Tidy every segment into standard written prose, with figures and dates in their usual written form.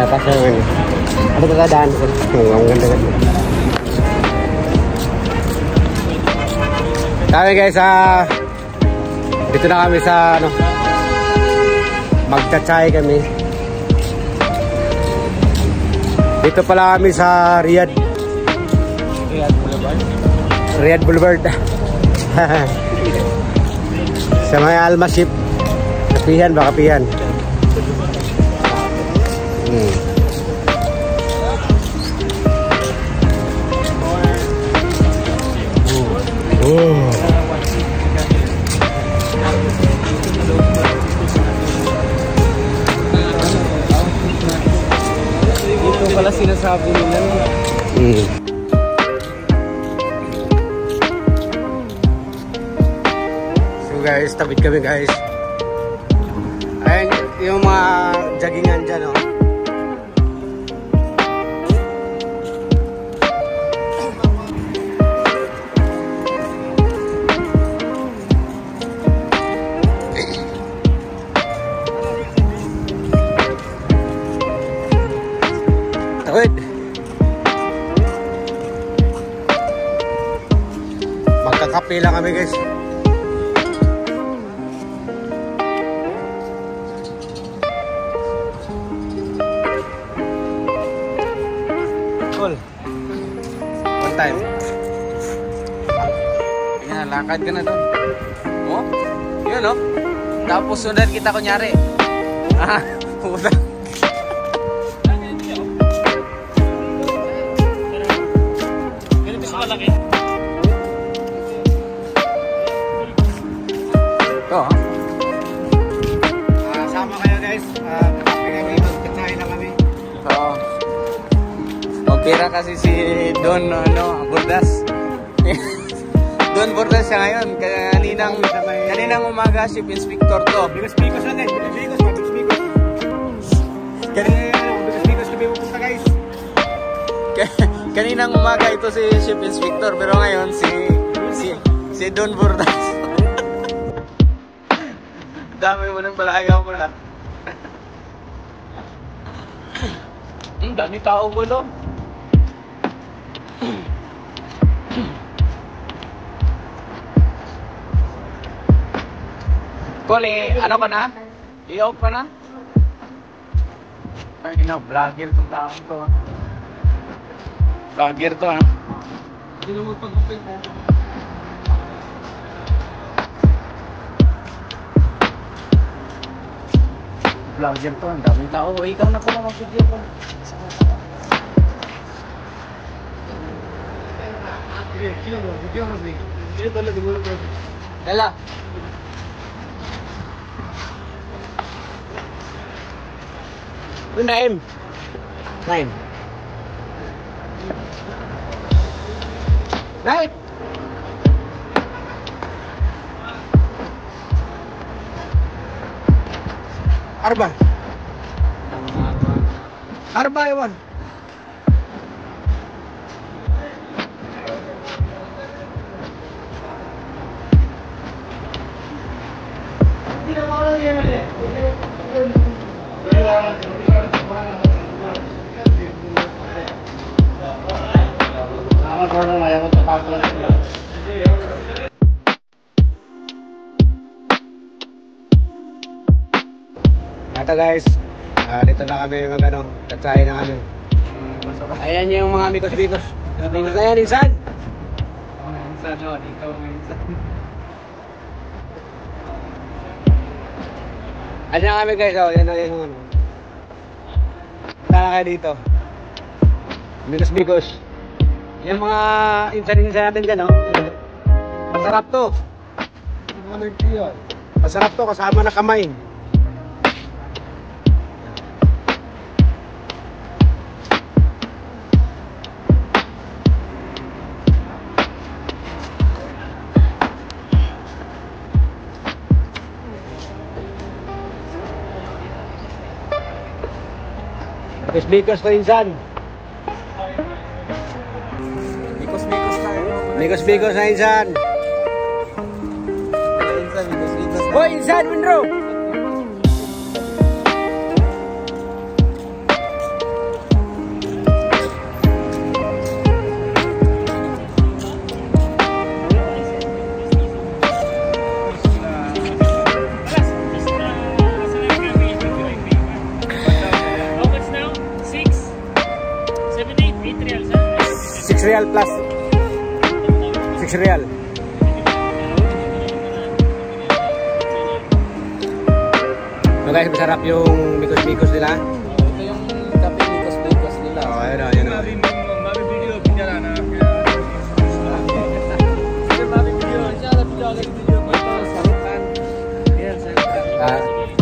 Pasok ini. Ada keadaan. Ang ganda-ganda. Kami guys, dito na kami sa ano, magcha-chai kami. Dito pala kami sa Riyadh Boulevard. Sa may Almasip. Kapihan ba? Kapihan. Ito pala sinasabi nila. So guys, tabit kami guys. Ayun yung mga joggingan dyan, oh. Takot. Magkakape lang kami guys. One time. Yan, lakad ka na doon. Oh? Yun, oh. Tapos sundan kita kunyari. Ah, puta. Ganito sa malaki. Ito, ah. Sama kayo guys. Kape kami. Magkakain lang kami. Oo. Pera kasi si Don Bordas. Don Bordas siya ngayon. Kaninang umaga ship inspector to. Bigas lang guys. Bigas. Bigas kami pupunta guys. Kaninang umaga ito si ship inspector, pero ngayon si Don Bordas. Dami mo nang balaya mo na. Dami tao mo no. Kole, ano ka na? I-off ka na? Ay, vlogger itong taong to. Vlogger to, ha? Hindi na magpag-upin mo. Vlogger to, ang daming tao. Ikaw na po na mag-video ko. Dala. Naim. Naim. Arba Iwan. Ito guys, dito na kami mag tatsahin na kami. Ayan yung mga mikos-mikos. Mikos na yan, insan! Insan, no? Ikaw ang insan. Ayan na kami guys, oh. Yan na yung ano. Punta na kayo dito. Mikos-mikos. Yung mga insan-insan natin dyan, oh. Masarap to. Masarap to, kasama na kamay. Mikos ko insan. Mikos tayo. Mikos na insan. Insan, mikos. Boy, inside window. Real plus 6 real. So guys, masarap yung bikos-bikos nila. Ito yung kape bikos nila. Oh, ayun o, ayun o.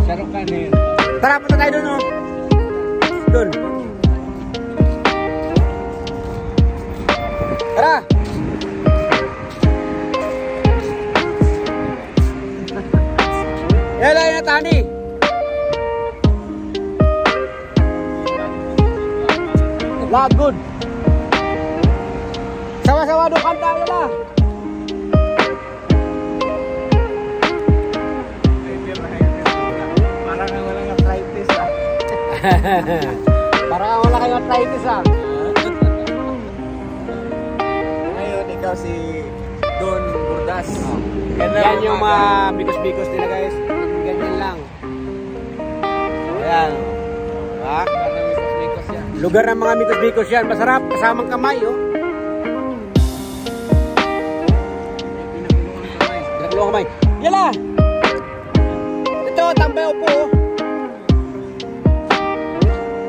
Sarukan eh. Tara, punta tayo dun o. Dun. Tara! Yan lang yung tani. Lagod. Sawa-sawa doon kanta yun lah. Parang walang arthritis ah. Parang wala kayong arthritis ah. Ikaw si Don Burdas. Yan yung mga bikos-bikos nila guys. Ganyan lang. Ayan. Diba? Lugar ng mga bikos-bikos yan. Masarap. Kasamang kamay oh. Pinakuluang kamay. Yala! Ito, tambay upo oh.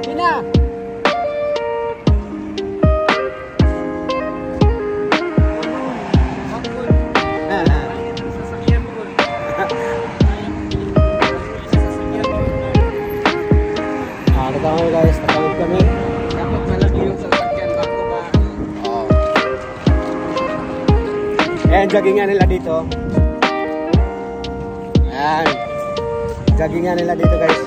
Hina! Kami guys, nakawid kami. Dapat malaki yung sasakyan bako ba? Oh. Ayan, joggingan nila dito. Ayan. Joggingan nila dito guys.